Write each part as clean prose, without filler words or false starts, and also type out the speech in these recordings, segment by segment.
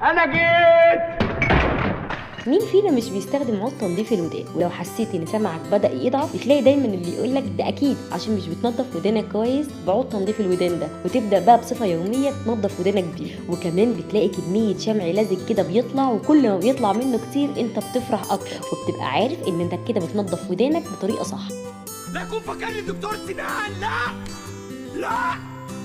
انا جيت. مين فينا مش بيستخدم عود تنظيف الودان؟ ولو حسيت ان سمعك بدأ يضعف بتلاقي دايما اللي يقولك ده اكيد عشان مش بتنظف ودانك كويس بعود تنظيف الودان ده، وتبدأ بقى بصفة يومية تنظف ودانك بيه. وكمان بتلاقي كمية شمع لزج كده بيطلع، وكل ما بيطلع منه كتير انت بتفرح اكتر، وبتبقى عارف ان انت كده بتنظف ودانك بطريقة صح. لا يكون فاكرني دكتور سنان، لا لا،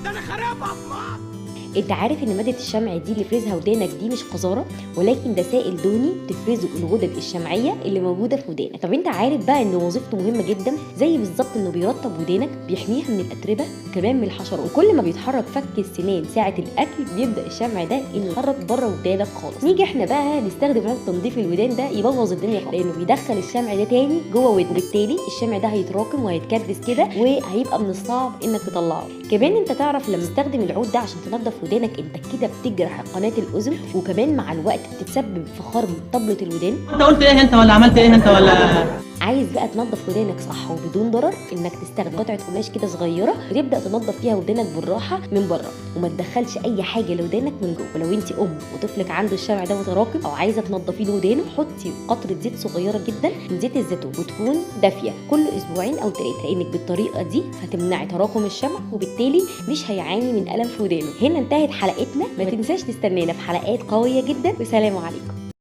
ده انا خراب اطفال. انت عارف ان مادة الشمع دي اللي فرزها ودانك دي مش قذارة، ولكن ده سائل دهني بتفرزه الغدد الشمعية اللي موجودة في ودانك. طب انت عارف بقى ان وظيفته مهمة جدا، زي بالظبط انه بيرطب ودانك، بيحميها من الاتربة وكمان من الحشرات. وكل ما بيتحرك فك السنان ساعة الاكل بيبدأ الشمع ده انه يتحرك بره ودانك خالص. نيجي احنا بقى نستخدم عود تنظيف الودان ده يبوظ الدنيا خالص، لانه بيدخل الشمع ده تاني جوه ودنك، وبالتالي الشمع ده هيتراكم وهيتكدس كده، وهيبقى من الصعب انك تطلعه. كمان انت تعرف لما تستخدم العود ده عشان تنظف ودانك انت كده بتجرح قناه الاذن، وكمان مع الوقت بتتسبب في خرم طبله الودان. انت قلت ايه انت ولا عملت ايه انت ولا؟ عايز بقى تنظف ودانك صح وبدون ضرر، انك تستخدم قطعه قماش كده صغيره وتبدا تنظف فيها ودانك بالراحه من بره، وما تدخلش اي حاجه لودانك من جوه. ولو انت وطفلك عنده الشمع ده متراكم او عايزه تنظفي له ودانه، حطي قطره زيت صغيره جدا من زيت الزيتون وتكون دافيه كل اسبوعين او 3، لانك بالطريقه دي هتمنعي تراكم الشمع، وبالتالي مش هيعاني من الم في ودانه. هنا انتهت حلقتنا، ما تنساش تستنانا في حلقات قويه جدا، وسلام عليكم.